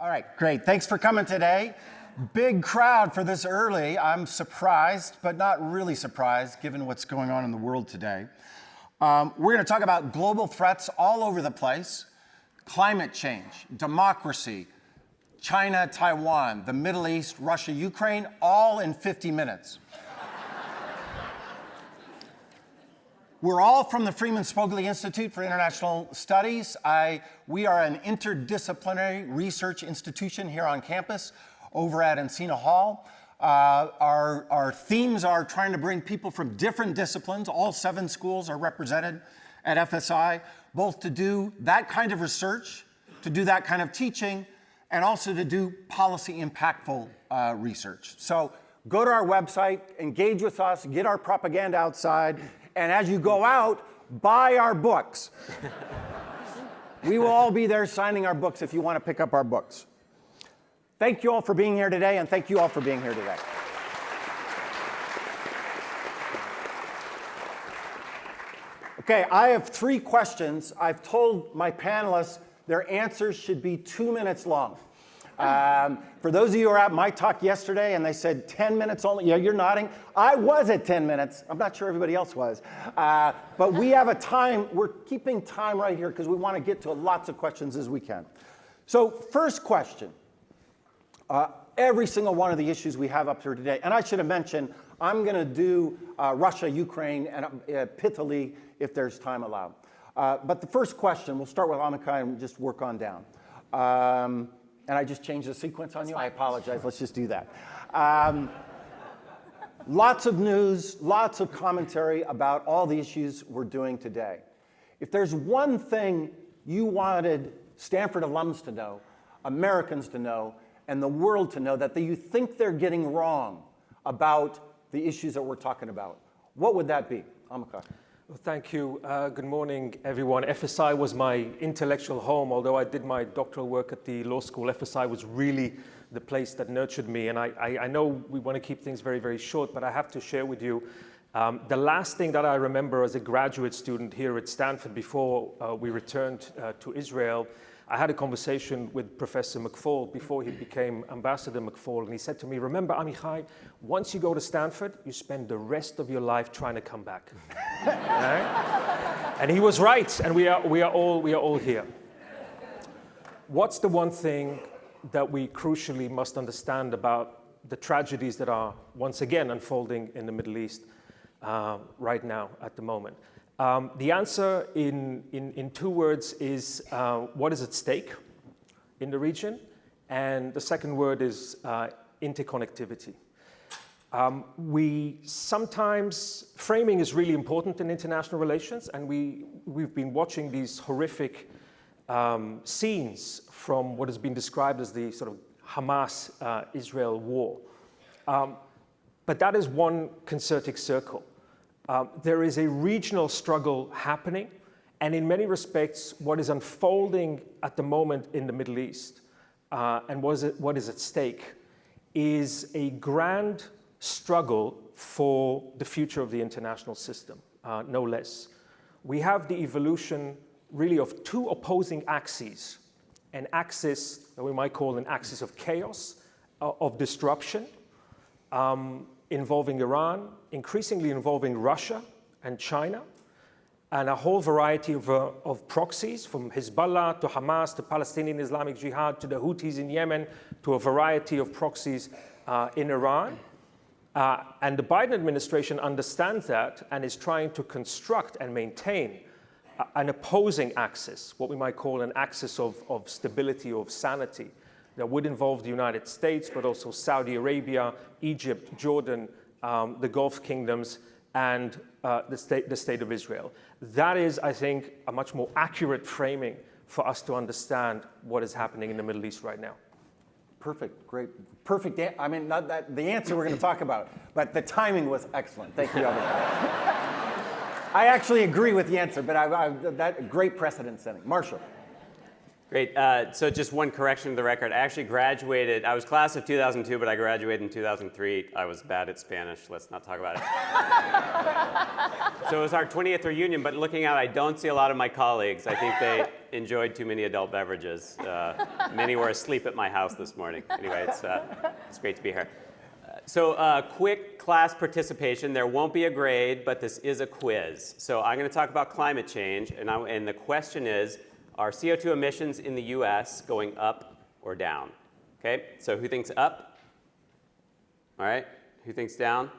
All right, great. Thanks for coming today. Big crowd for this early. I'm surprised, but not really surprised, given what's going on in the world today. We're going to talk about global threats all over the place: climate change, democracy, China, Taiwan, the Middle East, Russia, Ukraine, all in 50 minutes. We're all from the Freeman Spogli Institute for International Studies. We are an interdisciplinary research institution here on campus over at Encina Hall. Our themes are trying to bring people from different disciplines. All 7 schools are represented at FSI, both to do that kind of research, to do that kind of teaching, and also to do policy impactful research. So go to our website, engage with us, get our propaganda outside, and as you go out, buy our books. We will all be there signing our books if you want to pick up our books. Thank you all for being here today, and thank you all for being here today. Okay, I have 3 questions. I've told my panelists their answers should be 2 minutes long. For those of you who were at my talk yesterday and they said 10 minutes only, yeah, you're nodding. I was at 10 minutes. I'm not sure everybody else was. But we have a time, we're keeping time right here because we want to get to lots of questions as we can. So first question, every single one of the issues we have up here today, and I should have mentioned, I'm going to do Russia, Ukraine, and pithily if there's time allowed. But the first question, we'll start with Amichai and just work on down. And I just changed the sequence on you? I apologize. Let's just do that. Lots of news, lots of commentary about all the issues we're doing today. If there's one thing you wanted Stanford alums to know, Americans to know, and the world to know that you think they're getting wrong about the issues that we're talking about, what would that be? Amichai. Well, thank you. Good morning, everyone. FSI was my intellectual home. Although I did my doctoral work at the law school, FSI was really the place that nurtured me. And I know we want to keep things very, very short, but I have to share with you the last thing that I remember as a graduate student here at Stanford before we returned to Israel. I had a conversation with Professor McFall before he became Ambassador McFall, and he said to me, "Remember, Amichai, once you go to Stanford, you spend the rest of your life trying to come back." Right? And he was right, and we are all here. What's the one thing that we crucially must understand about the tragedies that are once again unfolding in the Middle East right now at the moment? The answer in 2 words is what is at stake in the region, and the second word is interconnectivity. We sometimes, framing is really important in international relations, and we've been watching these horrific scenes from what has been described as the sort of Hamas-Israel war. But that is one concentric circle. There is a regional struggle happening, and in many respects, what is unfolding at the moment in the Middle East and what is at stake is a grand struggle for the future of the international system, no less. We have the evolution really of 2 opposing axes, an axis that we might call an axis of chaos, of disruption, involving Iran, increasingly involving Russia and China, and a whole variety of proxies, from Hezbollah to Hamas to Palestinian Islamic Jihad to the Houthis in Yemen to a variety of proxies in Iran. And the Biden administration understands that and is trying to construct and maintain an opposing axis, what we might call an axis of stability, of sanity, that would involve the United States, but also Saudi Arabia, Egypt, Jordan, the Gulf kingdoms, and the state of Israel. That is, I think, a much more accurate framing for us to understand what is happening in the Middle East right now. Perfect, great, perfect. I mean, not that the answer we're going to talk about, but the timing was excellent. Thank you, Amichai. I actually agree with the answer, but that great precedent setting. Marshall. Great. So just one correction to the record. I actually graduated, I was class of 2002, but I graduated in 2003. I was bad at Spanish. Let's not talk about it. So it was our 20th reunion, but looking out, I don't see a lot of my colleagues. I think they enjoyed too many adult beverages. Many were asleep at my house this morning. Anyway, it's great to be here. So quick class participation. There won't be a grade, but this is a quiz. So I'm going to talk about climate change, and the question is, are CO2 emissions in the US going up or down? Okay, so who thinks up? All right, who thinks down?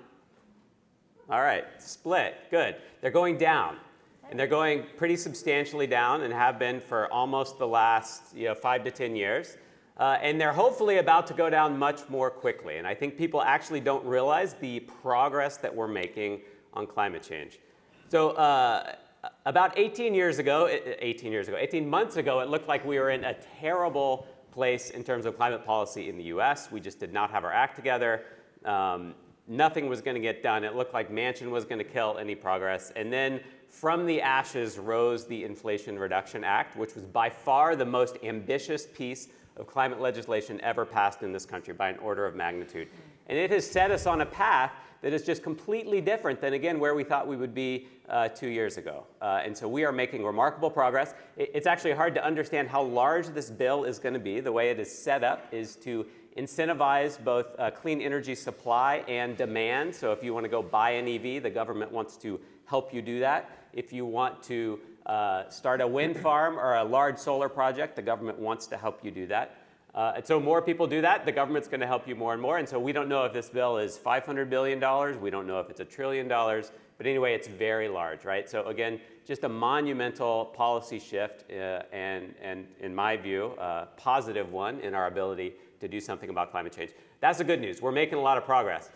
All right, split, good. They're going down, and they're going pretty substantially down and have been for almost the last 5 to 10 years. And they're hopefully about to go down much more quickly. And I think people actually don't realize the progress that we're making on climate change. So about 18 months ago, it looked like we were in a terrible place in terms of climate policy in the US. We just did not have our act together. Nothing was going to get done. It looked like Manchin was going to kill any progress. And then from the ashes rose the Inflation Reduction Act, which was by far the most ambitious piece of climate legislation ever passed in this country by an order of magnitude. And it has set us on a path that is just completely different than, again, where we thought we would be 2 years ago. And so we are making remarkable progress. It's actually hard to understand how large this bill is going to be. The way it is set up is to incentivize both clean energy supply and demand. So if you want to go buy an EV, the government wants to help you do that. If you want to start a wind farm or a large solar project, the government wants to help you do that. And so more people do that, the government's going to help you more and more. And so we don't know if this bill is $500 billion. We don't know if it's $1 trillion. But anyway, it's very large, right? So again, just a monumental policy shift and in my view, a positive one in our ability to do something about climate change. That's the good news. We're making a lot of progress.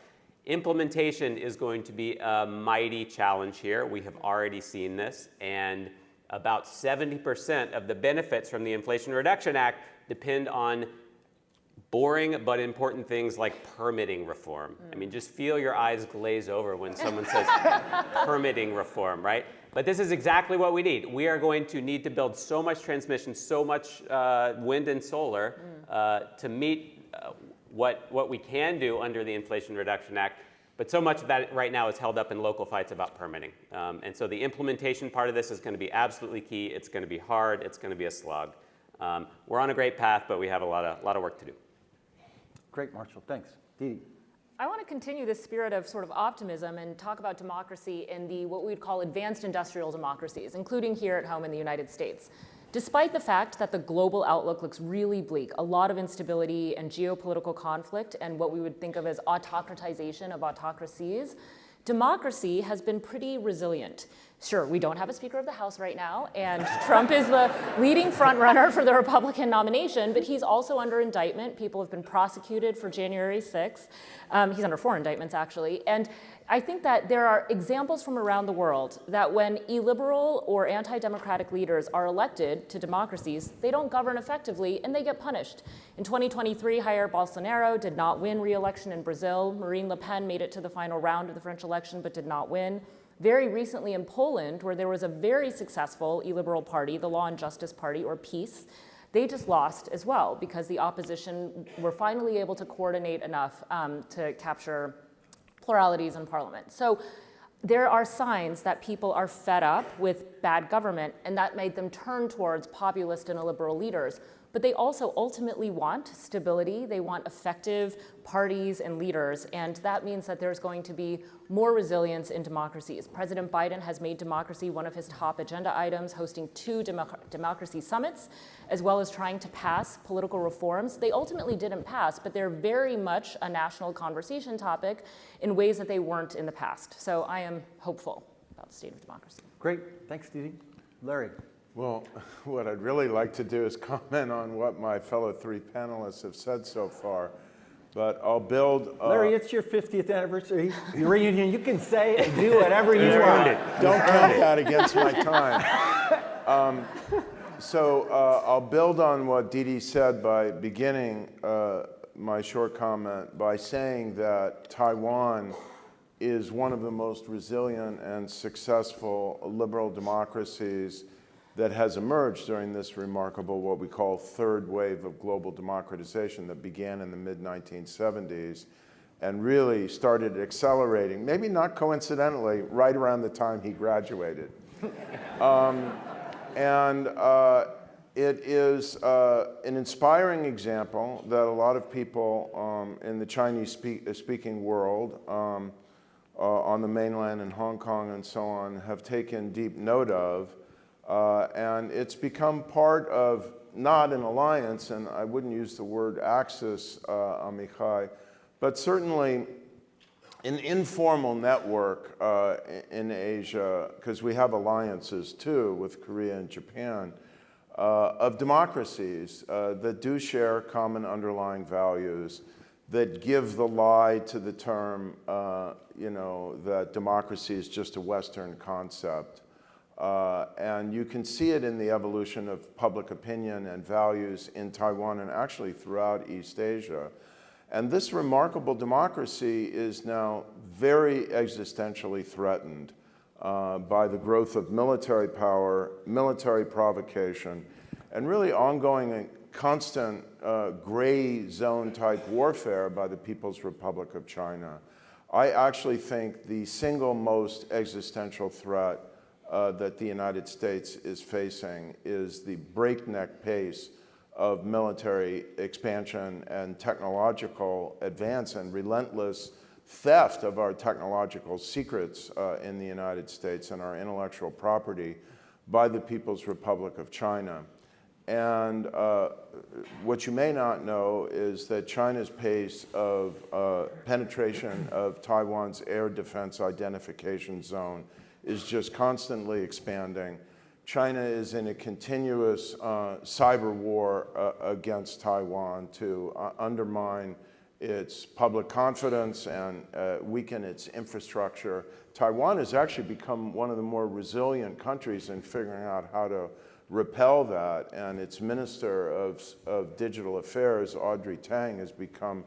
Implementation is going to be a mighty challenge here. We have already seen this. And about 70% of the benefits from the Inflation Reduction Act depend on boring but important things like permitting reform. I mean, just feel your eyes glaze over when someone says permitting reform, right? But this is exactly what we need. We are going to need to build so much transmission, so much wind and solar to meet what we can do under the Inflation Reduction Act. But so much of that right now is held up in local fights about permitting. And so the implementation part of this is going to be absolutely key. It's going to be hard. It's going to be a slog. We're on a great path, but we have a lot of work to do. Great, Marshall. Thanks. Didi. I want to continue this spirit of sort of optimism and talk about democracy in the what we would call advanced industrial democracies, including here at home in the United States. Despite the fact that the global outlook looks really bleak, a lot of instability and geopolitical conflict and what we would think of as autocratization of autocracies, democracy has been pretty resilient. Sure, we don't have a Speaker of the House right now, and Trump is the leading frontrunner for the Republican nomination, but he's also under indictment. People have been prosecuted for January 6th. He's under 4 indictments, actually. And I think that there are examples from around the world that when illiberal or anti-democratic leaders are elected to democracies, they don't govern effectively and they get punished. In 2023, Jair Bolsonaro did not win re-election in Brazil. Marine Le Pen made it to the final round of the French election but did not win. Very recently in Poland, where there was a very successful illiberal party, the Law and Justice Party, or PiS, they just lost as well because the opposition were finally able to coordinate enough to capture pluralities in parliament. So there are signs that people are fed up with bad government, and that made them turn towards populist and illiberal leaders. But they also ultimately want stability. They want effective parties and leaders, and that means that there's going to be more resilience in democracies. President Biden has made democracy one of his top agenda items, hosting 2 democracy summits, as well as trying to pass political reforms. They ultimately didn't pass, but they're very much a national conversation topic in ways that they weren't in the past. So I am hopeful about the state of democracy. Great. Thanks, Didi. Larry. Well, what I'd really like to do is comment on what my fellow 3 panelists have said so far, but I'll build... Larry, it's your 50th anniversary reunion. You can say and do whatever you want. Don't count that against my time. I'll build on what Didi said by beginning my short comment by saying that Taiwan is one of the most resilient and successful liberal democracies that has emerged during this remarkable, what we call third wave of global democratization that began in the mid-1970s and really started accelerating, maybe not coincidentally, right around the time he graduated. It is an inspiring example that a lot of people in the Chinese-speaking world on the mainland and Hong Kong and so on have taken deep note of. And it's become part of not an alliance, and I wouldn't use the word axis, Amichai, but certainly an informal network in Asia, because we have alliances too with Korea and Japan, of democracies that do share common underlying values, that give the lie to the term, that democracy is just a Western concept. And you can see it in the evolution of public opinion and values in Taiwan and actually throughout East Asia. And this remarkable democracy is now very existentially threatened by the growth of military power, military provocation, and really ongoing and constant gray zone type warfare by the People's Republic of China. I actually think the single most existential threat that the United States is facing is the breakneck pace of military expansion and technological advance and relentless theft of our technological secrets in the United States and our intellectual property by the People's Republic of China. And what you may not know is that China's pace of penetration of Taiwan's air defense identification zone is just constantly expanding. China is in a continuous cyber war against Taiwan to undermine its public confidence and weaken its infrastructure. Taiwan has actually become one of the more resilient countries in figuring out how to repel that, and its Minister of Digital Affairs, Audrey Tang, has become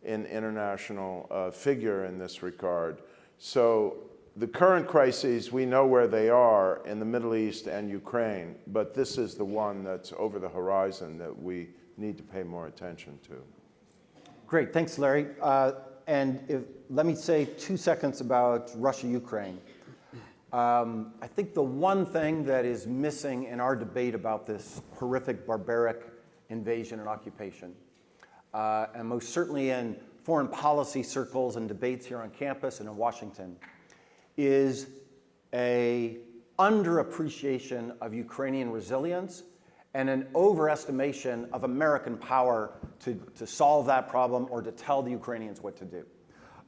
an international figure in this regard. So the current crises, we know where they are in the Middle East and Ukraine, but this is the one that's over the horizon that we need to pay more attention to. Great, thanks, Larry. Let me say 2 seconds about Russia-Ukraine. I think the one thing that is missing in our debate about this horrific, barbaric invasion and occupation, and most certainly in foreign policy circles and debates here on campus and in Washington, is a underappreciation of Ukrainian resilience and an overestimation of American power to solve that problem or to tell the Ukrainians what to do.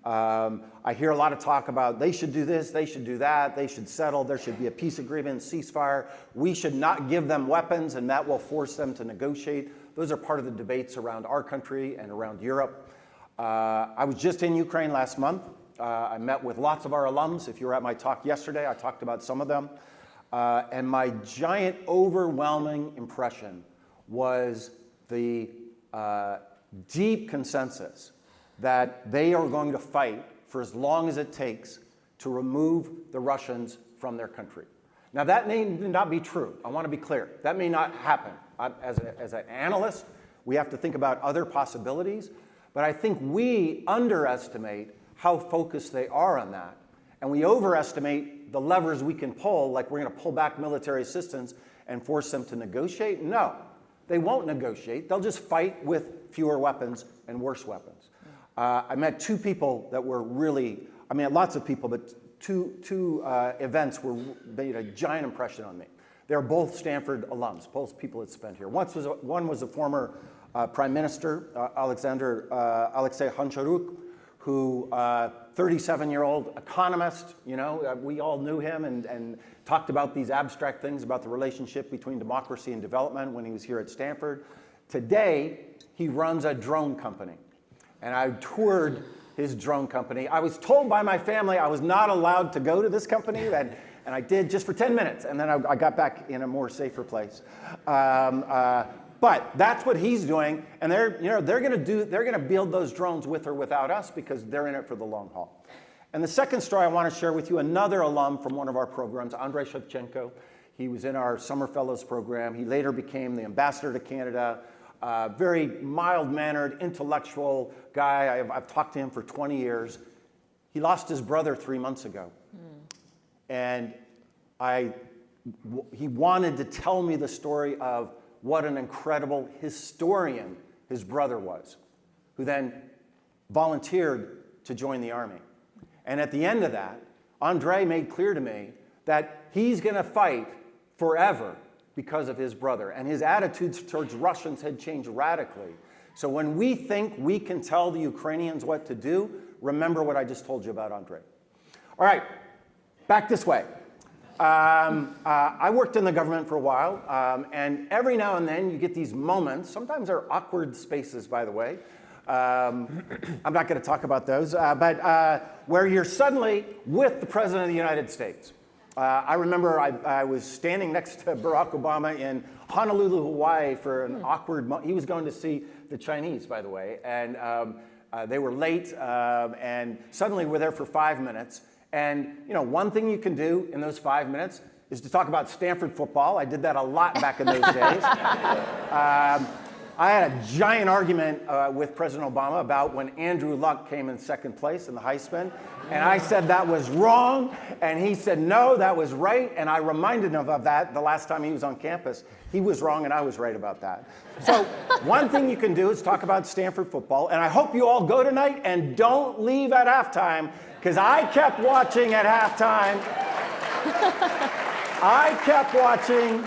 I hear a lot of talk about they should do this, they should do that, they should settle, there should be a peace agreement, ceasefire, we should not give them weapons and that will force them to negotiate. Those are part of the debates around our country and around Europe. I was just in Ukraine last month. I met with lots of our alums. If you were at my talk yesterday, I talked about some of them. And my giant, overwhelming impression was the deep consensus that they are going to fight for as long as it takes to remove the Russians from their country. Now, that may not be true. I want to be clear. That may not happen. As an analyst, we have to think about other possibilities. But I think we underestimate how focused they are on that. And we overestimate the levers we can pull, like we're going to pull back military assistance and force them to negotiate. No, they won't negotiate. They'll just fight with fewer weapons and worse weapons. I met two people that were really, lots of people, but two events made a giant impression on me. They're both Stanford alums, both people that spent here. One was a former Prime Minister, Alexei Honcharuk, who 37-year-old economist, we all knew him and talked about these abstract things about the relationship between democracy and development when he was here at Stanford. Today, he runs a drone company. And I toured his drone company. I was told by my family I was not allowed to go to this company, and I did just for 10 minutes, and then I got back in a more safer place. But that's what he's doing, and they're going to build those drones with or without us because they're in it for the long haul. And the second story I want to share with you, another alum from one of our programs, Andrei Shevchenko. He was in our Summer Fellows program. He later became the ambassador to Canada. Very mild-mannered, intellectual guy. I've talked to him for 20 years. He lost his brother 3 months ago. And he wanted to tell me the story of what an incredible historian his brother was, who then volunteered to join the Army. And at the end of that, Andrei made clear to me that he's going to fight forever because of his brother. And his attitudes towards Russians had changed radically. So when we think we can tell the Ukrainians what to do, remember what I just told you about Andrei. All right, back this way. I worked in the government for a while, and every now and then you get these moments. Sometimes they're awkward spaces, by the way. I'm not going to talk about those, but where you're suddenly with the President of the United States. I remember I was standing next to Barack Obama in Honolulu, Hawaii for an awkward moment. He was going to see the Chinese, by the way, and they were late, and suddenly we're there for 5 minutes. And you know, one thing you can do in those 5 minutes is to talk about Stanford football. I did that a lot back in those days. I had a giant argument with President Obama about when Andrew Luck came in second place in the high spin. And I said that was wrong. And he said, no, that was right. And I reminded him of that the last time he was on campus. He was wrong and I was right about that. So one thing you can do is talk about Stanford football. And I hope you all go tonight and don't leave at halftime, because I kept watching at halftime. I kept watching.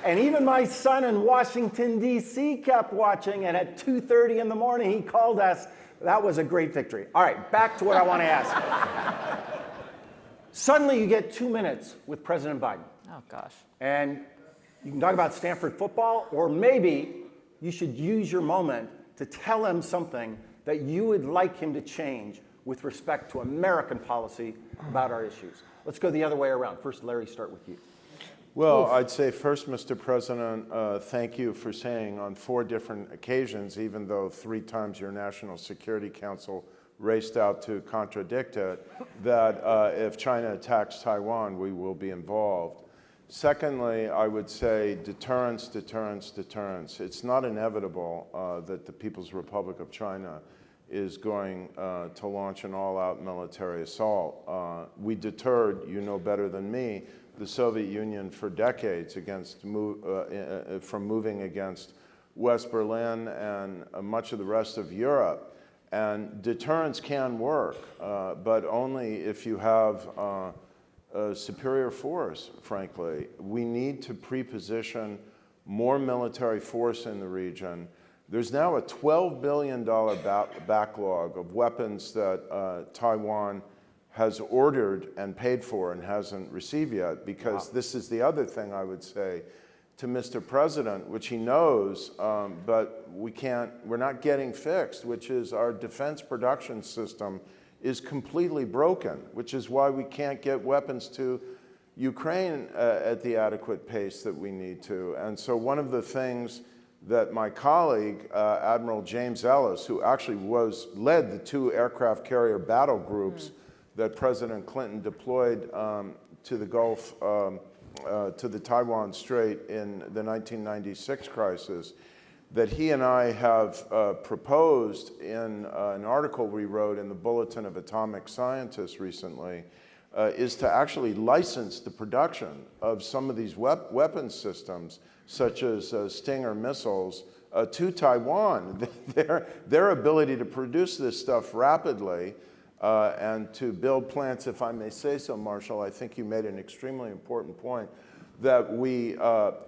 And even my son in Washington, D.C. kept watching, and at 2:30 in the morning, he called us. That was a great victory. All right, back to what I want to ask. Suddenly, you get 2 minutes with President Biden. Oh, gosh. And you can talk about Stanford football, or maybe you should use your moment to tell him something that you would like him to change with respect to American policy about our issues. Let's go the other way around. First, Larry, start with you. Well, I'd say first, Mr. President, thank you for saying on 4 different occasions, even though 3 times your National Security Council raced out to contradict it, that if China attacks Taiwan, we will be involved. Secondly, I would say deterrence, deterrence, deterrence. It's not inevitable that the People's Republic of China is going to launch an all-out military assault. We deterred, you know better than me, the Soviet Union for decades from moving against West Berlin and much of the rest of Europe. And deterrence can work, but only if you have a superior force, frankly. We need to pre-position more military force in the region. There's now a $12 billion backlog of weapons that Taiwan has ordered and paid for and hasn't received yet, because this is the other thing I would say to Mr. President, which he knows, but we're not getting fixed, which is our defense production system is completely broken, which is why we can't get weapons to Ukraine at the adequate pace that we need to. And so one of the things that my colleague, Admiral James Ellis, who actually led the 2 aircraft carrier battle groups that President Clinton deployed to the Gulf, to the Taiwan Strait in the 1996 crisis, that he and I have proposed in an article we wrote in the Bulletin of Atomic Scientists recently, is to actually license the production of some of these weapon systems, such as Stinger missiles, to Taiwan. Their ability to produce this stuff rapidly and to build plants, if I may say so, Marshall, I think you made an extremely important point that we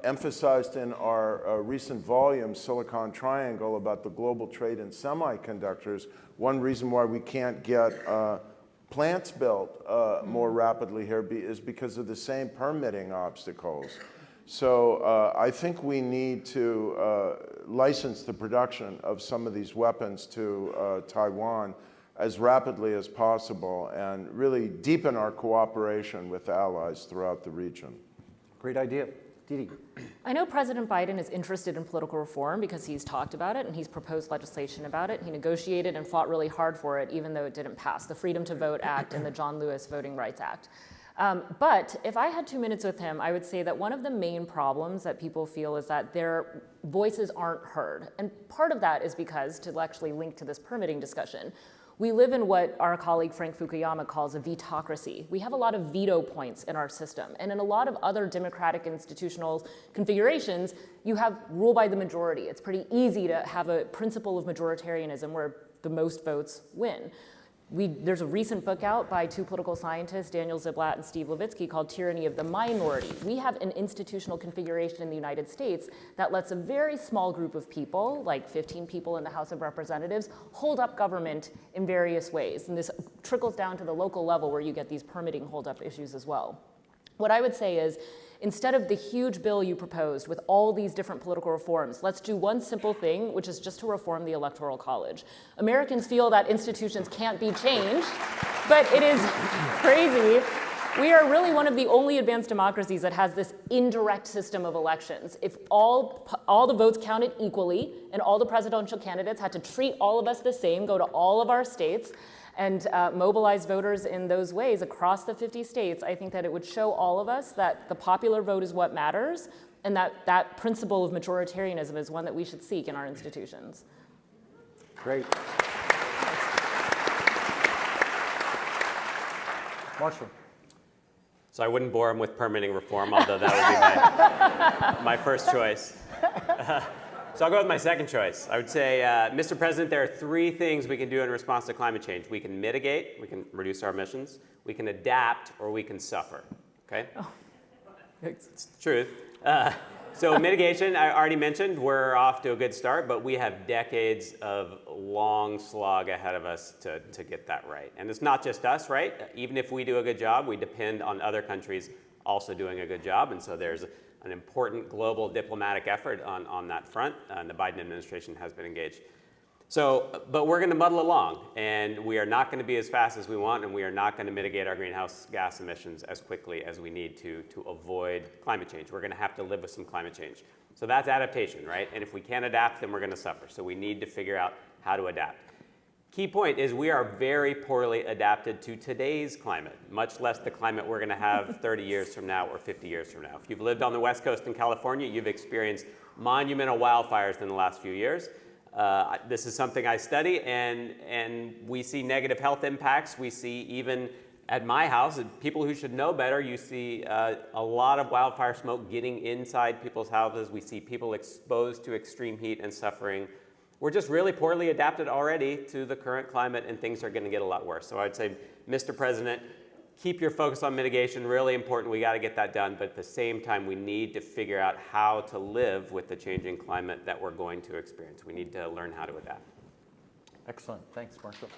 emphasized in our recent volume, Silicon Triangle, about the global trade in semiconductors. One reason why we can't get plants built more rapidly here is because of the same permitting obstacles. So I think we need to license the production of some of these weapons to Taiwan as rapidly as possible and really deepen our cooperation with allies throughout the region. Great idea. Didi. I know President Biden is interested in political reform because he's talked about it and he's proposed legislation about it. He negotiated and fought really hard for it, even though it didn't pass, the Freedom to Vote Act and the John Lewis Voting Rights Act. But if I had 2 minutes with him, I would say that one of the main problems that people feel is that their voices aren't heard. And part of that is because, to actually link to this permitting discussion, we live in what our colleague Frank Fukuyama calls a vetocracy. We have a lot of veto points in our system. And in a lot of other democratic institutional configurations, you have rule by the majority. It's pretty easy to have a principle of majoritarianism where the most votes win. There's a recent book out by two political scientists, Daniel Ziblatt and Steve Levitsky, called Tyranny of the Minority. We have an institutional configuration in the United States that lets a very small group of people, like 15 people in the House of Representatives, hold up government in various ways. And this trickles down to the local level where you get these permitting hold-up issues as well. What I would say is, instead of the huge bill you proposed with all these different political reforms, let's do one simple thing, which is just to reform the Electoral College. Americans feel that institutions can't be changed, but it is crazy. We are really one of the only advanced democracies that has this indirect system of elections. If all the votes counted equally and all the presidential candidates had to treat all of us the same, go to all of our states, and mobilize voters in those ways across the 50 states, I think that it would show all of us that the popular vote is what matters, and that principle of majoritarianism is one that we should seek in our institutions. Great. Marshall. So I wouldn't bore him with permitting reform, although that would be my first choice. So I'll go with my second choice. I would say, Mr. President, there are three things we can do in response to climate change. We can mitigate, we can reduce our emissions, we can adapt, or we can suffer, okay? Oh. It's the truth. So mitigation, I already mentioned, we're off to a good start, but we have decades of long slog ahead of us to get that right. And it's not just us, right? Even if we do a good job, we depend on other countries also doing a good job, and so there's an important global diplomatic effort on that front, and the Biden administration has been engaged. So, but we're going to muddle along, and we are not going to be as fast as we want, and we are not going to mitigate our greenhouse gas emissions as quickly as we need to avoid climate change. We're going to have to live with some climate change. So that's adaptation, right? And if we can't adapt, then we're going to suffer. So we need to figure out how to adapt. Key point is we are very poorly adapted to today's climate, much less the climate we're going to have 30 years from now or 50 years from now. If you've lived on the West Coast in California, you've experienced monumental wildfires in the last few years. This is something I study, and we see negative health impacts. We see even at my house, people who should know better, you see a lot of wildfire smoke getting inside people's houses. We see people exposed to extreme heat and suffering. We're just really poorly adapted already to the current climate, and things are going to get a lot worse. So I'd say, Mr. President, keep your focus on mitigation, really important. We got to get that done, but at the same time, we need to figure out how to live with the changing climate that we're going to experience. We need to learn how to adapt. Excellent. Thanks, Marshall.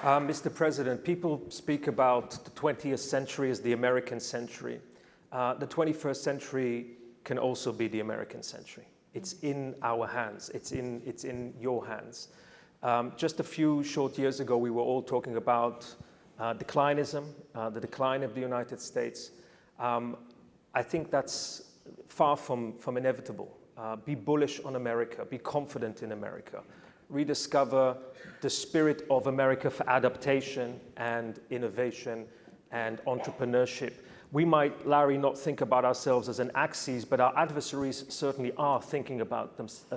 Mr. President, people speak about the 20th century as the American century. The 21st century can also be the American century. It's in our hands. It's in your hands. Just a few short years ago, we were all talking about declinism, the decline of the United States. I think that's far from inevitable. Be bullish on America. Be confident in America. Rediscover the spirit of America for adaptation and innovation and entrepreneurship. We might, Larry, not think about ourselves as an axis, but our adversaries certainly are thinking about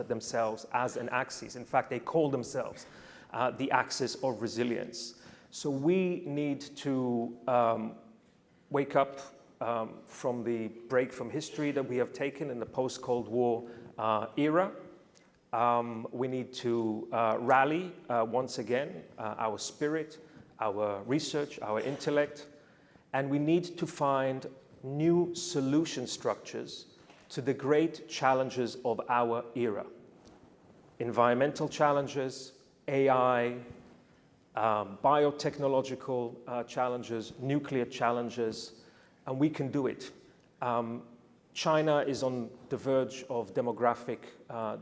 themselves as an axis. In fact, they call themselves the axis of resilience. So we need to wake up from the break from history that we have taken in the post-Cold War era. We need to rally once again our spirit, our research, our intellect, and we need to find new solution structures to the great challenges of our era. Environmental challenges, AI, biotechnological challenges, nuclear challenges, and we can do it. China is on the verge of demographic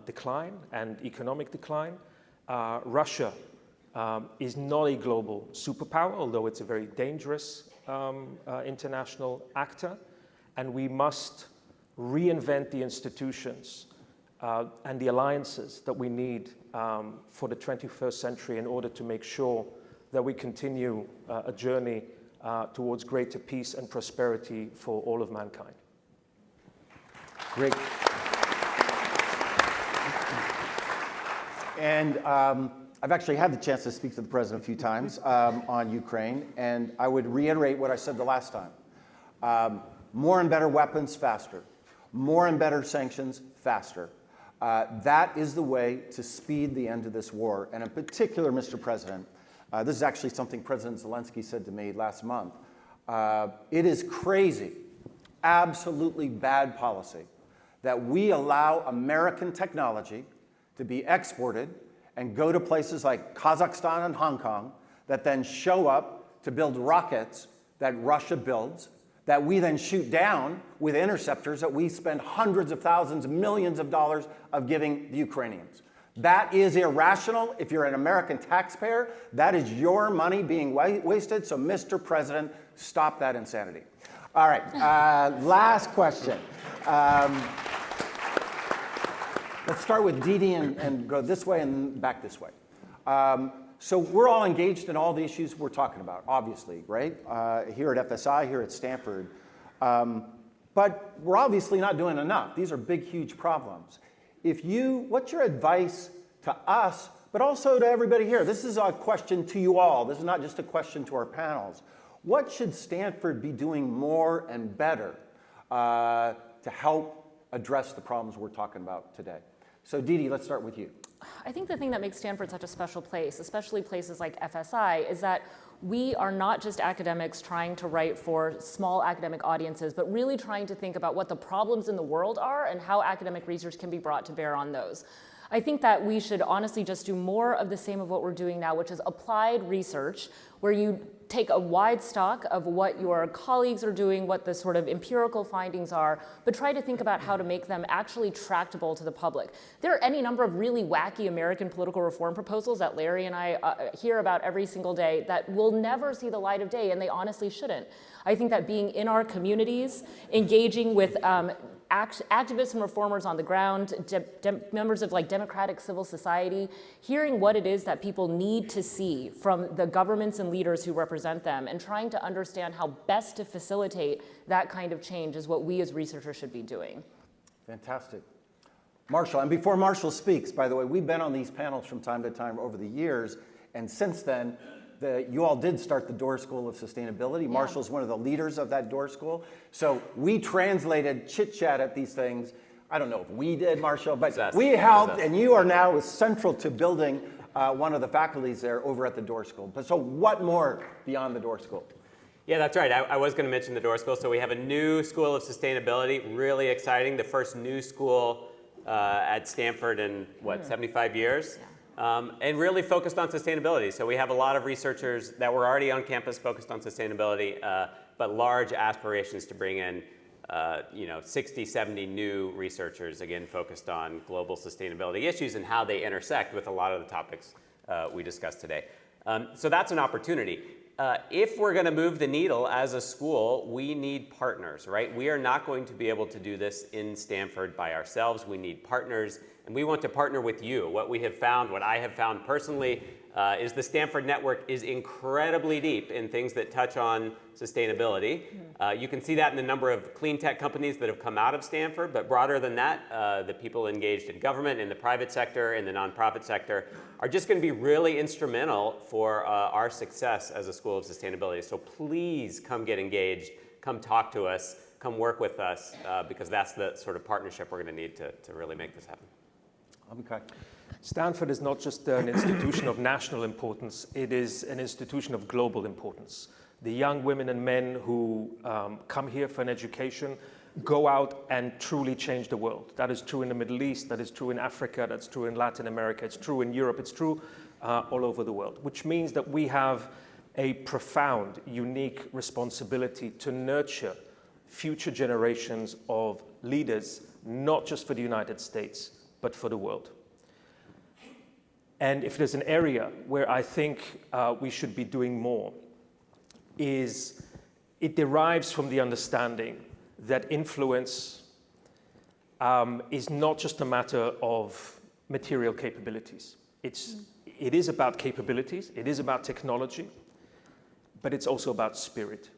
decline and economic decline. Russia is not a global superpower, although it's a very dangerous international actor, and we must reinvent the institutions and the alliances that we need for the 21st century in order to make sure that we continue a journey towards greater peace and prosperity for all of mankind. Great. And I've actually had the chance to speak to the president a few times on Ukraine, and I would reiterate what I said the last time. More and better weapons faster. More and better sanctions faster. That is the way to speed the end of this war. And in particular, Mr. President, this is actually something President Zelensky said to me last month. It is crazy, absolutely bad policy that we allow American technology to be exported and go to places like Kazakhstan and Hong Kong that then show up to build rockets that Russia builds, that we then shoot down with interceptors that we spend hundreds of thousands, millions of dollars of giving the Ukrainians. That is irrational. If you're an American taxpayer, that is your money being wasted. So, Mr. President, stop that insanity. All right, last question. Let's start with Dee Dee and go this way and back this way. So we're all engaged in all the issues we're talking about, obviously, right? Here at FSI, here at Stanford. But we're obviously not doing enough. These are big, huge problems. What's your advice to us, but also to everybody here? This is a question to you all. This is not just a question to our panels. What should Stanford be doing more and better to help address the problems we're talking about today? So Dee Dee, let's start with you. I think the thing that makes Stanford such a special place, especially places like FSI, is that we are not just academics trying to write for small academic audiences, but really trying to think about what the problems in the world are and how academic research can be brought to bear on those. I think that we should honestly just do more of the same of what we're doing now, which is applied research, where you take a wide stock of what your colleagues are doing, what the sort of empirical findings are, but try to think about how to make them actually tractable to the public. There are any number of really wacky American political reform proposals that Larry and I hear about every single day that will never see the light of day, and they honestly shouldn't. I think that being in our communities, engaging with activists and reformers on the ground, members of democratic civil society, hearing what it is that people need to see from the governments and leaders who represent them, and trying to understand how best to facilitate that kind of change is what we as researchers should be doing. Fantastic. Marshall, and before Marshall speaks, by the way, we've been on these panels from time to time over the years, and since then, you all did start the Doerr School of Sustainability. Yeah. Marshall's one of the leaders of that Doerr School. So we translated chit-chat at these things. I don't know if we did, Marshall, but we helped, and you are now central to building one of the faculties there over at the Doerr School. But so what more beyond the Doerr School? Yeah, that's right. I was going to mention the Doerr School. So we have a new School of Sustainability, really exciting. The first new school at Stanford in, 75 years? Yeah. And really focused on sustainability. So we have a lot of researchers that were already on campus focused on sustainability, but large aspirations to bring in 60, 70 new researchers, again, focused on global sustainability issues and how they intersect with a lot of the topics we discussed today. So that's an opportunity. If we're going to move the needle as a school, we need partners, right? We are not going to be able to do this in Stanford by ourselves. We need partners, and we want to partner with you. What we have found, what I have found personally, is the Stanford network is incredibly deep in things that touch on sustainability. You can see that in the number of clean tech companies that have come out of Stanford, but broader than that, the people engaged in government, in the private sector, in the nonprofit sector, are just going to be really instrumental for our success as a School of Sustainability. So please come get engaged, come talk to us, come work with us, because that's the sort of partnership we're going to need to really make this happen. Okay. Stanford is not just an institution of national importance, it is an institution of global importance. The young women and men who come here for an education go out and truly change the world. That is true in the Middle East, that is true in Africa, that's true in Latin America, it's true in Europe, it's true all over the world, which means that we have a profound, unique responsibility to nurture future generations of leaders, not just for the United States, but for the world. And if there's an area where I think we should be doing more, is it derives from the understanding that influence is not just a matter of material capabilities. It It is about capabilities, it is about technology, but it's also about spirit.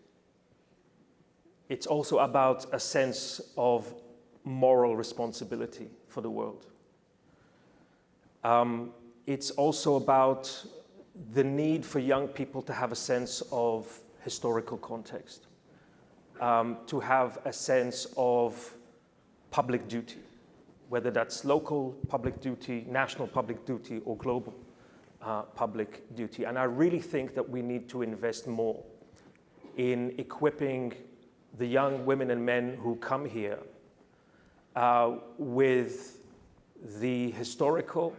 It's also about a sense of moral responsibility for the world. It's also about the need for young people to have a sense of historical context, to have a sense of public duty, whether that's local public duty, national public duty, or global public duty. And I really think that we need to invest more in equipping the young women and men who come here with the historical,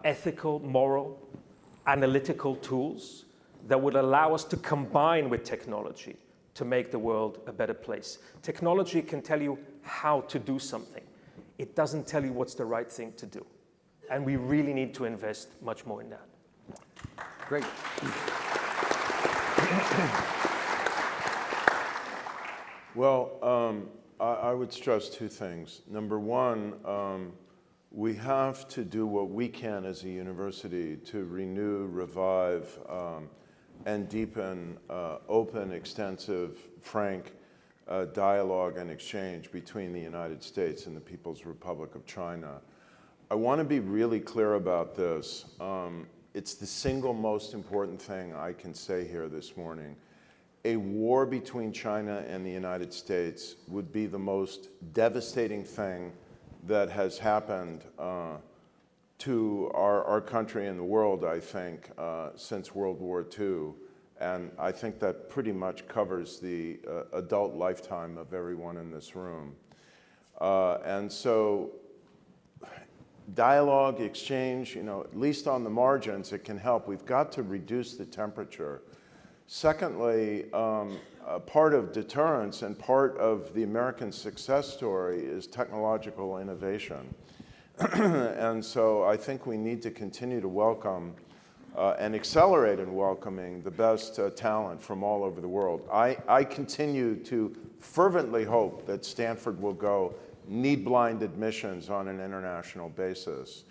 ethical, moral, analytical tools that would allow us to combine with technology to make the world a better place. Technology can tell you how to do something. It doesn't tell you what's the right thing to do. And we really need to invest much more in that. Great. Well, I would stress two things. Number one, we have to do what we can as a university to renew, revive, and deepen open, extensive, frank dialogue and exchange between the United States and the People's Republic of China. I want to be really clear about this. It's the single most important thing I can say here this morning. A war between China and the United States would be the most devastating thing that has happened to our country and the world, I think, since World War II. And I think that pretty much covers the adult lifetime of everyone in this room. And so dialogue, exchange, at least on the margins, it can help. We've got to reduce the temperature. Secondly, part of deterrence and part of the American success story is technological innovation. And so I think we need to continue to welcome and accelerate in welcoming the best talent from all over the world. I continue to fervently hope that Stanford will go need-blind admissions on an international basis.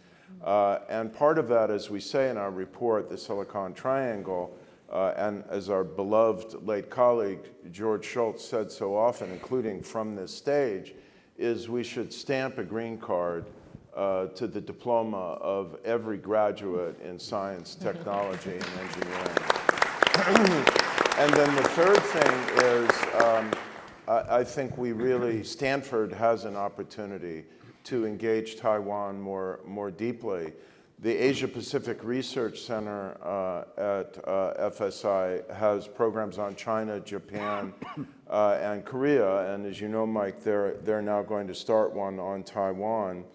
And part of that, as we say in our report, the Silicon Triangle, and as our beloved late colleague George Shultz said so often, including from this stage, is we should stamp a green card to the diploma of every graduate in science, technology, and engineering. And then the third thing is, I think Stanford has an opportunity to engage Taiwan more deeply. The Asia Pacific Research Center at FSI has programs on China, Japan, and Korea. And as you know, Mike, they're now going to start one on Taiwan.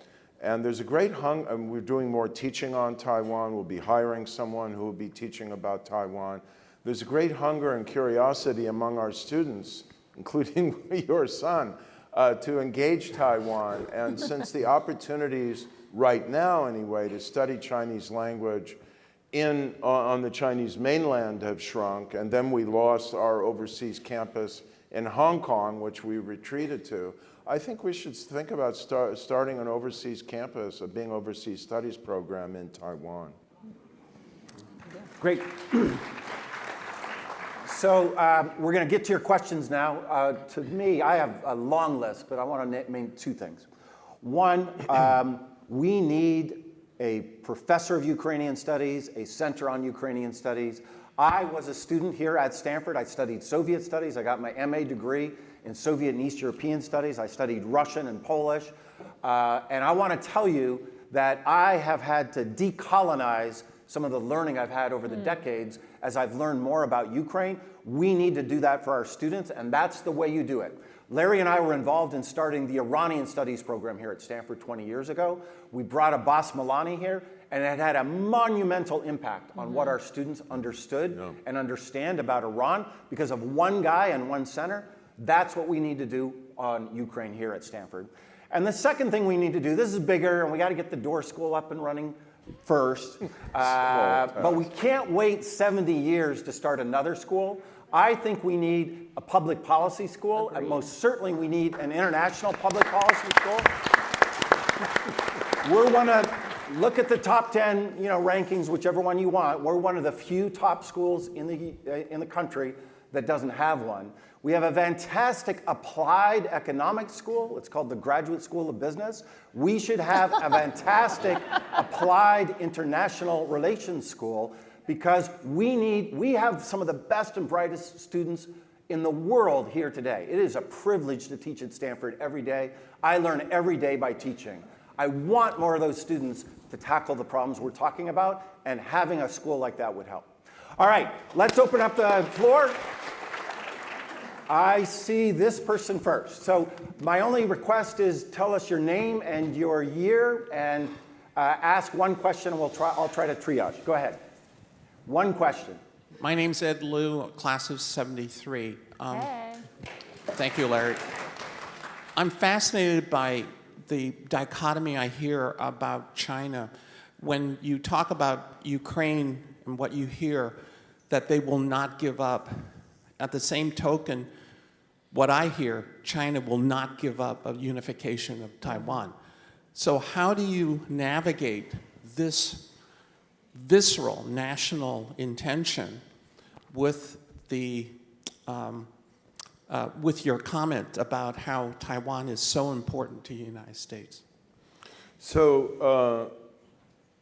And there's a great we're doing more teaching on Taiwan. We'll be hiring someone who will be teaching about Taiwan. There's a great hunger and curiosity among our students, including your son, to engage Taiwan. And since the opportunities right now, anyway, to study Chinese language on the Chinese mainland have shrunk, and then we lost our overseas campus in Hong Kong, which we retreated to, I think we should think about starting an overseas campus, a Bing Overseas Studies program in Taiwan. Great. So we're going to get to your questions now. To me, I have a long list, but I want to name two things. One, we need a professor of Ukrainian studies, a center on Ukrainian studies. I was a student here at Stanford. I studied Soviet studies. I got my MA degree in Soviet and East European studies. I studied Russian and Polish. And I want to tell you that I have had to decolonize some of the learning I've had over the decades as I've learned more about Ukraine. We need to do that for our students, and that's the way you do it. Larry and I were involved in starting the Iranian Studies program here at Stanford 20 years ago. We brought Abbas Milani here, and it had a monumental impact on what our students understood and understand about Iran because of one guy and one center. That's what we need to do on Ukraine here at Stanford. And the second thing we need to do, this is bigger, and we got to get the Door School up and running first. But we can't wait 70 years to start another school. I think we need a public policy school, and most certainly we need an international public policy school. Look at the top 10, rankings, whichever one you want. We're one of the few top schools in the country that doesn't have one. We have a fantastic applied economics school. It's called the Graduate School of Business. We should have a fantastic applied international relations school because we have some of the best and brightest students in the world here today. It is a privilege to teach at Stanford every day. I learn every day by teaching. I want more of those students to tackle the problems we're talking about, and having a school like that would help. All right, let's open up the floor. I see this person first. So my only request is tell us your name and your year, and ask one question, and I'll try to triage. Go ahead. One question. My name's Ed Liu, class of 73. Hey. Thank you, Larry. I'm fascinated by the dichotomy I hear about China. When you talk about Ukraine and what you hear, that they will not give up. At the same token, what I hear, China will not give up a unification of Taiwan. So how do you navigate this visceral national intention with the with your comment about how Taiwan is so important to the United States? So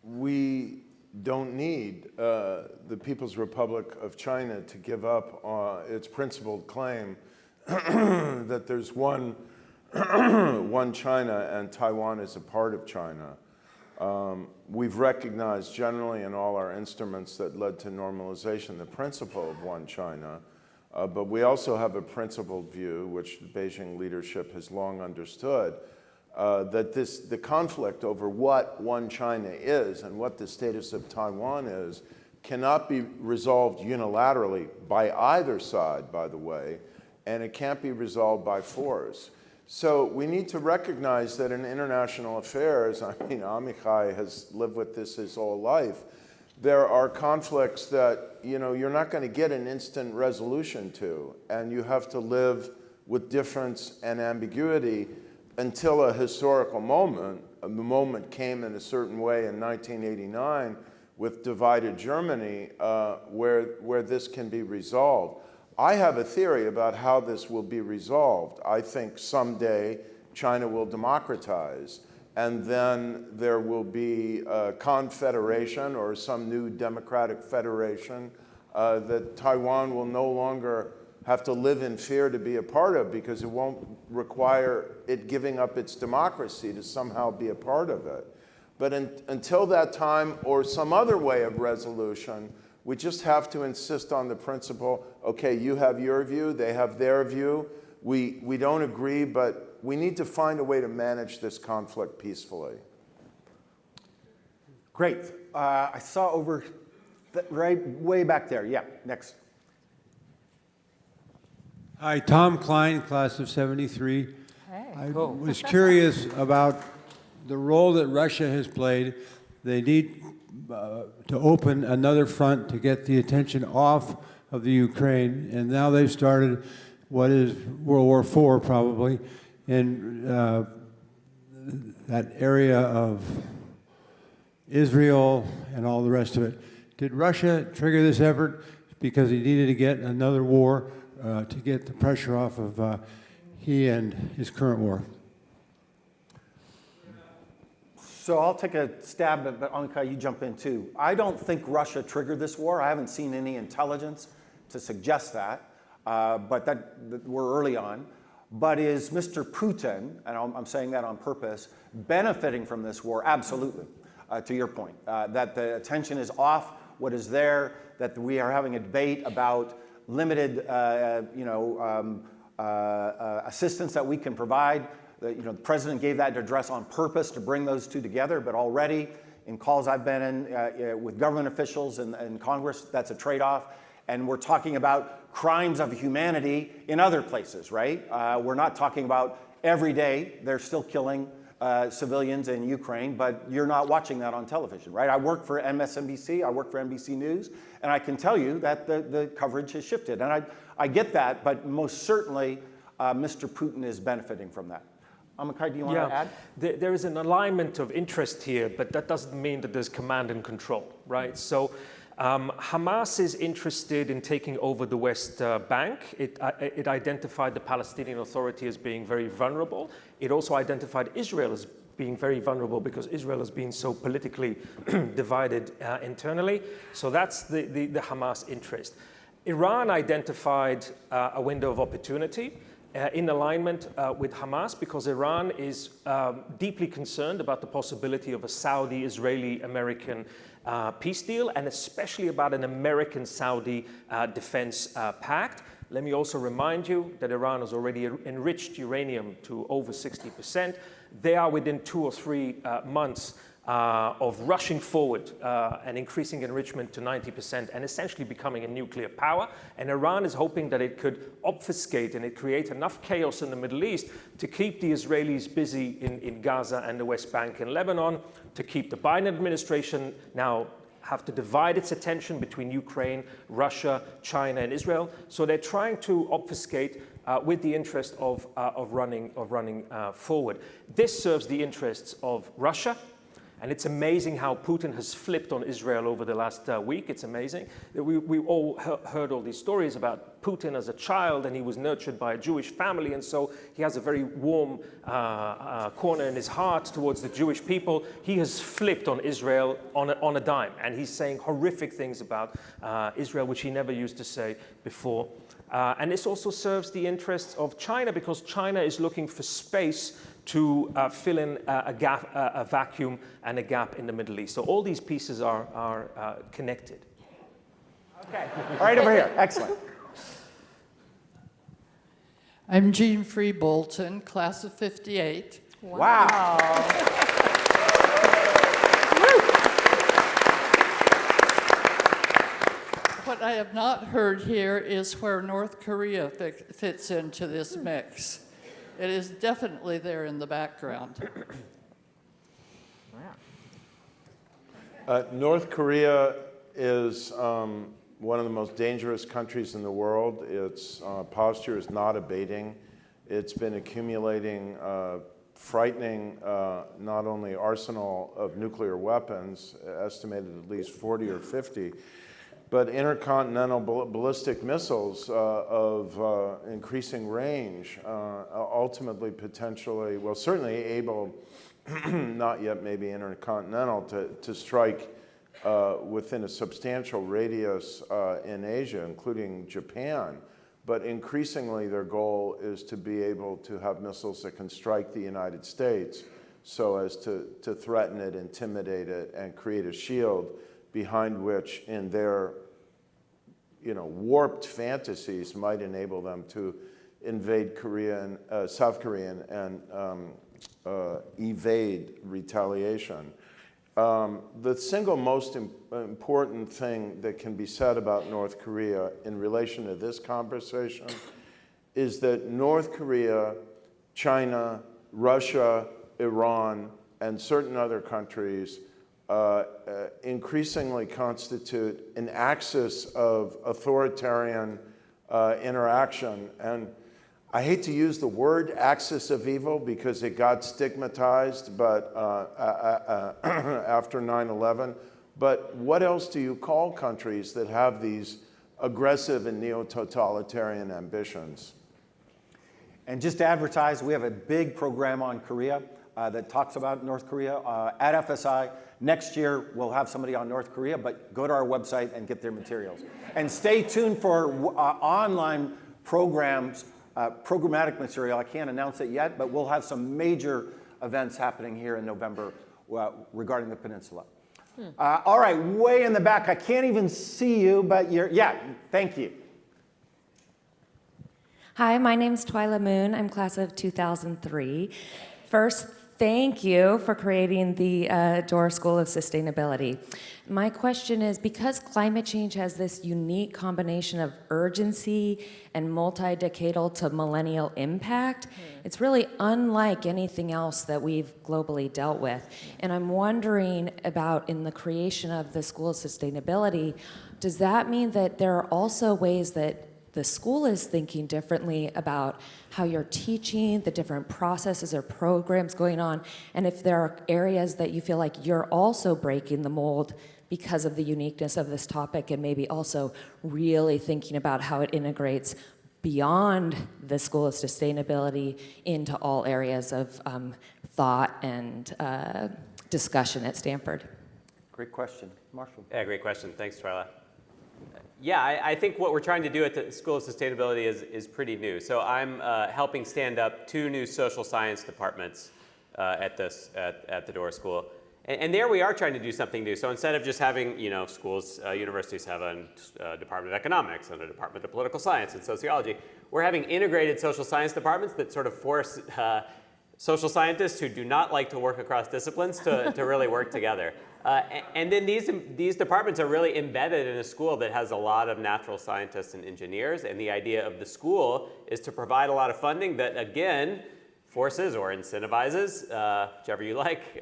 we don't need the People's Republic of China to give up its principled claim that there's one China and Taiwan is a part of China. We've recognized generally in all our instruments that led to normalization the principle of one China, but we also have a principled view, which the Beijing leadership has long understood, that the conflict over what one China is and what the status of Taiwan is cannot be resolved unilaterally by either side, by the way, and it can't be resolved by force. So we need to recognize that in international affairs, Amichai has lived with this his whole life, there are conflicts that you're not going to get an instant resolution to, and you have to live with difference and ambiguity until a historical moment. The moment came in a certain way in 1989 with divided Germany, where this can be resolved. I have a theory about how this will be resolved. I think someday China will democratize, and then there will be a confederation or some new democratic federation that Taiwan will no longer have to live in fear to be a part of, because it won't require it giving up its democracy to somehow be a part of it. But until that time, or some other way of resolution, we just have to insist on the principle, okay, you have your view, they have their view. We don't agree, but we need to find a way to manage this conflict peacefully. Great. I saw over right way back there. Yeah, next. Hi, Tom Klein, class of 73. Hey. I was curious about the role that Russia has played. They need to open another front to get the attention off of the Ukraine, and now they've started what is World War IV probably in that area of Israel and all the rest of it. Did Russia trigger this effort because he needed to get another war to get the pressure off of he and his current war? So I'll take a stab at it, but Amichai, you jump in too. I don't think Russia triggered this war. I haven't seen any intelligence to suggest that, but that we're early on. But is Mr. Putin, and I'm saying that on purpose, benefiting from this war? Absolutely, to your point. That the attention is off what is there, that we are having a debate about limited assistance that we can provide. The president gave that address on purpose to bring those two together, but already in calls I've been in with government officials and Congress, that's a trade-off. And we're talking about crimes of humanity in other places, right? We're not talking about every day they're still killing civilians in Ukraine, but you're not watching that on television, right? I work for MSNBC, I work for NBC News, and I can tell you that the coverage has shifted. And I get that, but most certainly Mr. Putin is benefiting from that. Amakai, do you want to add? There is an alignment of interest here, but that doesn't mean that there's command and control, right? So Hamas is interested in taking over the West Bank. It identified the Palestinian Authority as being very vulnerable. It also identified Israel as being very vulnerable because Israel has been so politically divided internally. So that's the Hamas interest. Iran identified a window of opportunity in alignment with Hamas because Iran is deeply concerned about the possibility of a Saudi, Israeli, American peace deal, and especially about an American-Saudi defense pact. Let me also remind you that Iran has already enriched uranium to over 60%. They are within 2 or 3 months of rushing forward and increasing enrichment to 90% and essentially becoming a nuclear power. And Iran is hoping that it could obfuscate and it create enough chaos in the Middle East to keep the Israelis busy in Gaza and the West Bank and Lebanon, to keep the Biden administration now have to divide its attention between Ukraine, Russia, China, and Israel. So they're trying to obfuscate with the interest of running forward. This serves the interests of Russia. And it's amazing how Putin has flipped on Israel over the last week. It's amazing. We all heard all these stories about Putin as a child, and he was nurtured by a Jewish family, and so he has a very warm corner in his heart towards the Jewish people. He has flipped on Israel on a dime, and he's saying horrific things about Israel, which he never used to say before. And this also serves the interests of China, because China is looking for space to fill in a gap, a vacuum and a gap in the Middle East. So all these pieces are connected. Okay. All right, over here. Excellent. I'm Jean Free Bolton, class of 58. Wow. What I have not heard here is where North Korea fits into this mix. It is definitely there in the background. North Korea is one of the most dangerous countries in the world. Its posture is not abating. It's been accumulating frightening not only arsenal of nuclear weapons, estimated at least 40 or 50, but intercontinental ballistic missiles of increasing range, ultimately potentially, well, certainly able, not yet maybe intercontinental, to strike within a substantial radius in Asia, including Japan. But increasingly their goal is to be able to have missiles that can strike the United States so as to threaten it, intimidate it, and create a shield behind which, in their warped fantasies, might enable them to invade South Korea and evade retaliation. The single most important thing that can be said about North Korea in relation to this conversation is that North Korea, China, Russia, Iran, and certain other countries increasingly constitute an axis of authoritarian interaction. And I hate to use the word axis of evil because it got stigmatized after 9/11. But what else do you call countries that have these aggressive and neo-totalitarian ambitions? And just to advertise, we have a big program on Korea that talks about North Korea at FSI. Next year, we'll have somebody on North Korea, but go to our website and get their materials. And stay tuned for online programs, programmatic material. I can't announce it yet, but we'll have some major events happening here in November regarding the peninsula. All right, way in the back. I can't even see you, but thank you. Hi, my name's Twyla Moon. I'm class of 2003. First, thank you for creating the Doerr School of Sustainability. My question is, because climate change has this unique combination of urgency and multi-decadal to millennial impact, it's really unlike anything else that we've globally dealt with. And I'm wondering about, in the creation of the School of Sustainability, does that mean that there are also ways that the school is thinking differently about how you're teaching, the different processes or programs going on, and if there are areas that you feel like you're also breaking the mold because of the uniqueness of this topic, and maybe also really thinking about how it integrates beyond the School of Sustainability into all areas of thought and discussion at Stanford. Great question. Marshall. Yeah, great question. Thanks, Twyla. Yeah, I think what we're trying to do at the School of Sustainability is pretty new. So I'm helping stand up 2 new social science departments at the Doerr School. And there we are trying to do something new. So instead of just having, schools, universities have a Department of Economics and a Department of Political Science and Sociology, we're having integrated social science departments that sort of force social scientists who do not like to work across disciplines to really work together. And then these departments are really embedded in a school that has a lot of natural scientists and engineers, and the idea of the school is to provide a lot of funding that, again, forces or incentivizes, whichever you like,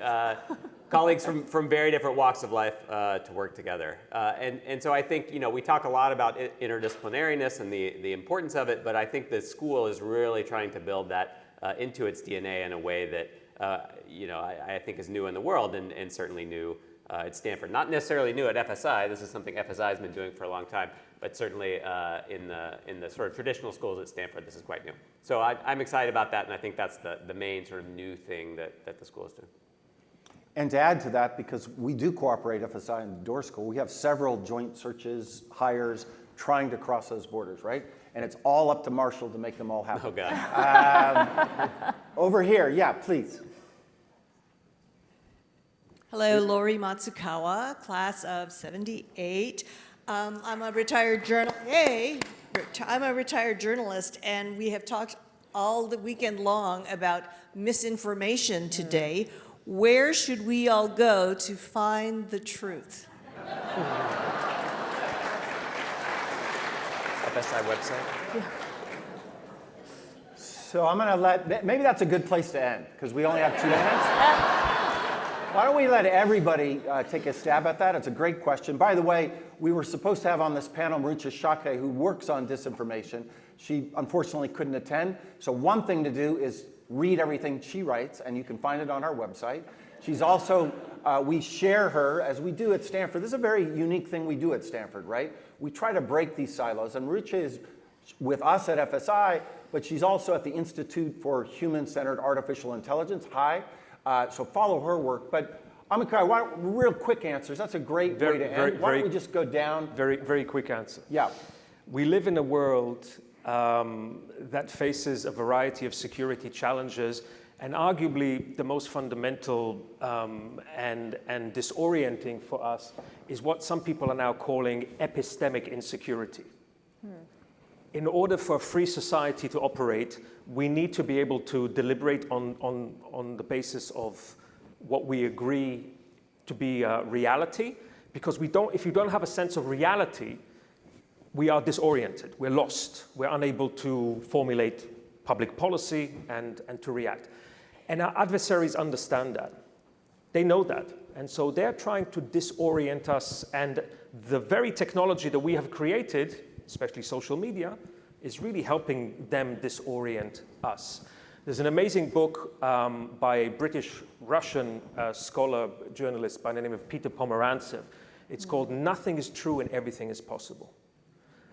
colleagues from very different walks of life to work together. And so I think, we talk a lot about interdisciplinariness and the importance of it, but I think the school is really trying to build that into its DNA in a way that, I think is new in the world and certainly new at Stanford. Not necessarily new at FSI. This is something FSI has been doing for a long time, but certainly in the sort of traditional schools at Stanford, this is quite new. So I'm excited about that, and I think that's the main sort of new thing that the school is doing. And to add to that, because we do cooperate, FSI and the Doerr School, we have several joint searches, hires, trying to cross those borders, right? And it's all up to Marshall to make them all happen. Oh, God. Over here, yeah, please. Hello, Lori Matsukawa, class of 78. I'm a retired I'm a retired journalist, and we have talked all the weekend long about misinformation today. Where should we all go to find the truth? FSI website? So I'm going to maybe that's a good place to end, because we only have 2 minutes. Why don't we let everybody take a stab at that? It's a great question. By the way, we were supposed to have on this panel Marucha Shake, who works on disinformation. She unfortunately couldn't attend. So one thing to do is read everything she writes, and you can find it on our website. She's also, we share her, as we do at Stanford. This is a very unique thing we do at Stanford, right? We try to break these silos, and Marucha is with us at FSI, but she's also at the Institute for Human-Centered Artificial Intelligence, HI. So follow her work. But Amikai, real quick answers. That's a great way to end. Why don't we just go down? Very, very quick answer. Yeah. We live in a world that faces a variety of security challenges, and arguably the most fundamental and disorienting for us is what some people are now calling epistemic insecurity. In order for a free society to operate, we need to be able to deliberate on the basis of what we agree to be reality, because if you don't have a sense of reality, we are disoriented, we're lost, we're unable to formulate public policy and to react. And our adversaries understand that. They know that. And so they're trying to disorient us, and the very technology that we have created, especially social media, is really helping them disorient us. There's an amazing book by a British-Russian scholar, journalist by the name of Peter Pomerantsev. It's called Nothing is True and Everything is Possible.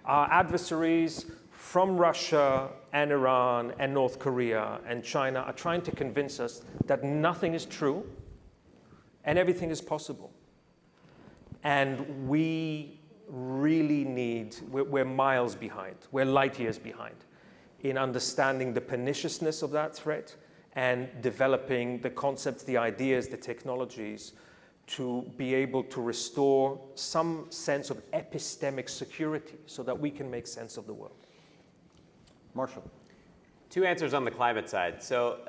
Our adversaries from Russia and Iran and North Korea and China are trying to convince us that nothing is true and everything is possible. And we really we're miles behind, we're light years behind in understanding the perniciousness of that threat and developing the concepts, the ideas, the technologies to be able to restore some sense of epistemic security so that we can make sense of the world. Marshall. 2 answers on the climate side. So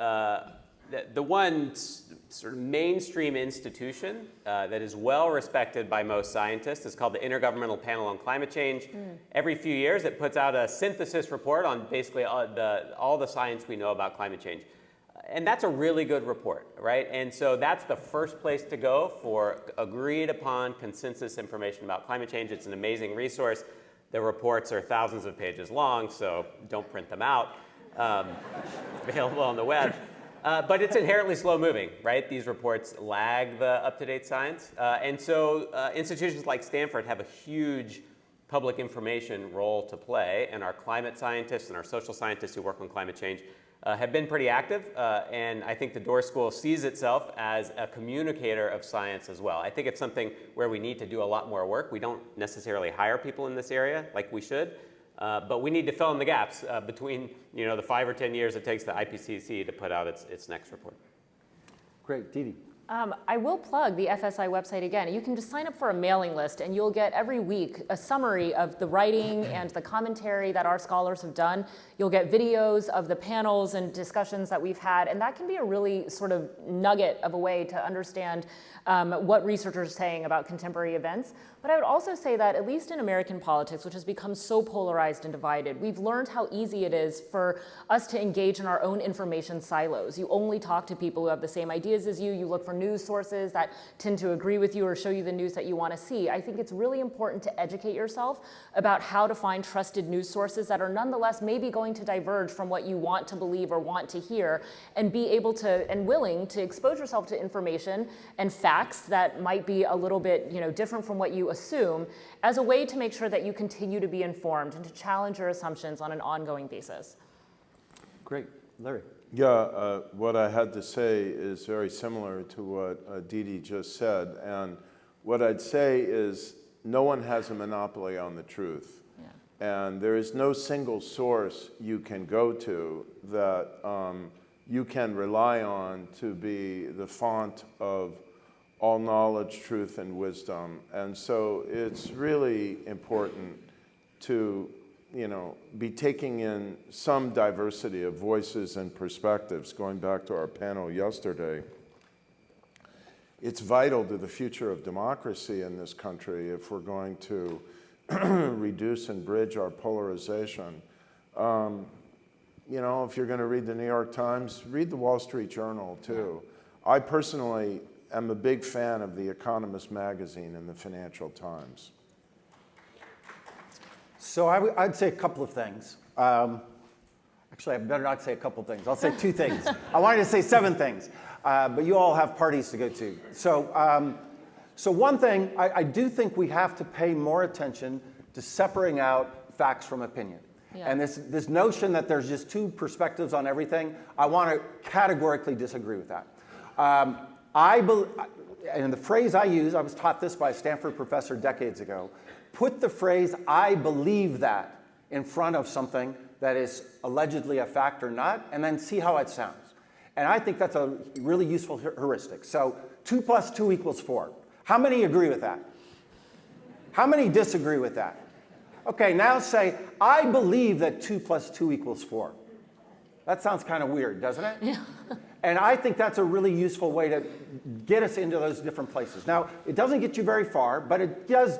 the one sort of mainstream institution that is well respected by most scientists is called the Intergovernmental Panel on Climate Change. Every few years it puts out a synthesis report on basically all the science we know about climate change. And that's a really good report, right? And so that's the first place to go for agreed upon consensus information about climate change. It's an amazing resource. The reports are thousands of pages long, so don't print them out. Available on the web. But it's inherently slow-moving, right? These reports lag the up-to-date science. And so institutions like Stanford have a huge public information role to play, and our climate scientists and our social scientists who work on climate change have been pretty active, and I think the Doerr School sees itself as a communicator of science as well. I think it's something where we need to do a lot more work. We don't necessarily hire people in this area like we should, but we need to fill in the gaps between the 5 or 10 years it takes the IPCC to put out its next report. Great, Didi. I will plug the FSI website again. You can just sign up for a mailing list and you'll get every week a summary of the writing and the commentary that our scholars have done. You'll get videos of the panels and discussions that we've had, and that can be a really sort of nugget of a way to understand what researchers are saying about contemporary events. But I would also say that at least in American politics, which has become so polarized and divided, we've learned how easy it is for us to engage in our own information silos. You only talk to people who have the same ideas as you. You look for news sources that tend to agree with you or show you the news that you want to see. I think it's really important to educate yourself about how to find trusted news sources that are nonetheless maybe going to diverge from what you want to believe or want to hear, and be able to and willing to expose yourself to information and facts that might be a little bit different from what you assume, as a way to make sure that you continue to be informed and to challenge your assumptions on an ongoing basis. Great. Larry. Yeah, what I had to say is very similar to what Didi just said. And what I'd say is no one has a monopoly on the truth. Yeah. And there is no single source you can go to that you can rely on to be the font of all knowledge, truth, and wisdom. And so it's really important to be taking in some diversity of voices and perspectives. Going back to our panel yesterday, it's vital to the future of democracy in this country if we're going to reduce and bridge our polarization. If you're going to read the New York Times, read the Wall Street Journal too. I personally am a big fan of The Economist magazine and the Financial Times. So I'd say a couple of things. Actually, I better not say a couple of things. I'll say 2 things. I wanted to say 7 things, but you all have parties to go to. So one thing, I do think we have to pay more attention to separating out facts from opinion. Yeah. And this notion that there's just 2 perspectives on everything, I want to categorically disagree with that. And the phrase I use, I was taught this by a Stanford professor decades ago, put the phrase, "I believe that," in front of something that is allegedly a fact or not, and then see how it sounds. And I think that's a really useful heuristic. So 2 + 2 = 4. How many agree with that? How many disagree with that? Okay, now say, "I believe that 2 + 2 = 4. That sounds kind of weird, doesn't it? Yeah. And I think that's a really useful way to get us into those different places. Now, it doesn't get you very far, but it does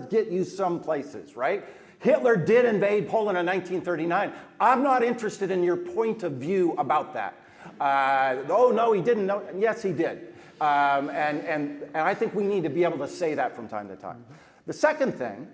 get you some places, right? Hitler did invade Poland in 1939. I'm not interested in your point of view about that. Oh, no, he didn't. No. Yes, he did. And I think we need to be able to say that from time to time. Mm-hmm. The second thing,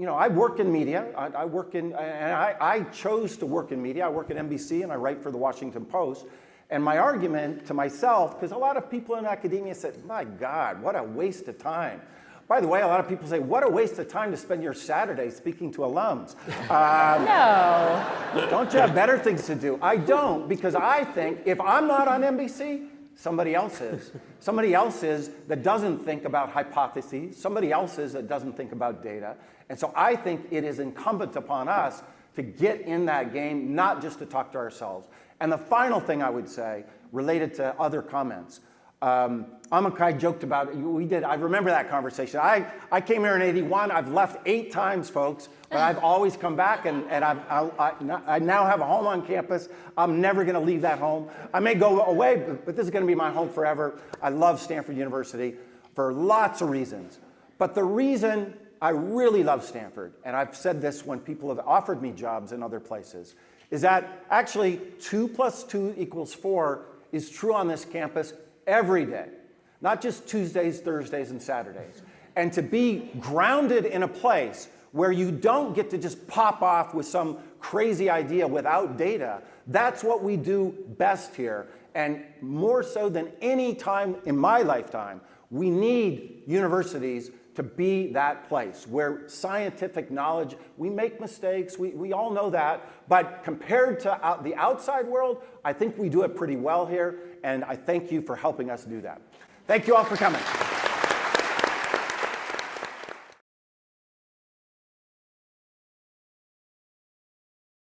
I work in media. I chose to work in media. I work at NBC and I write for the Washington Post. And my argument to myself, because a lot of people in academia said, "My God, what a waste of time." By the way, a lot of people say, "What a waste of time to spend your Saturday speaking to alums." No. Don't you have better things to do? I don't, because I think if I'm not on NBC, somebody else is. Somebody else is that doesn't think about hypotheses. Somebody else is that doesn't think about data. And so I think it is incumbent upon us to get in that game, not just to talk to ourselves. And the final thing I would say, related to other comments, Amakai joked about it. I remember that conversation. I came here in '81. I've left 8 times, folks, but I've always come back, and I now have a home on campus. I'm never going to leave that home. I may go away, but this is going to be my home forever. I love Stanford University for lots of reasons. But the reason I really love Stanford, and I've said this when people have offered me jobs in other places, is that actually 2 + 2 = 4 is true on this campus every day, not just Tuesdays, Thursdays, and Saturdays. and to be grounded in a place where you don't get to just pop off with some crazy idea without data. That's what we do best here. And more so than any time in my lifetime, we need universities to be that place where scientific knowledge, we make mistakes, we all know that, but compared to the outside world, I think we do it pretty well here, and I thank you for helping us do that. Thank you all for coming.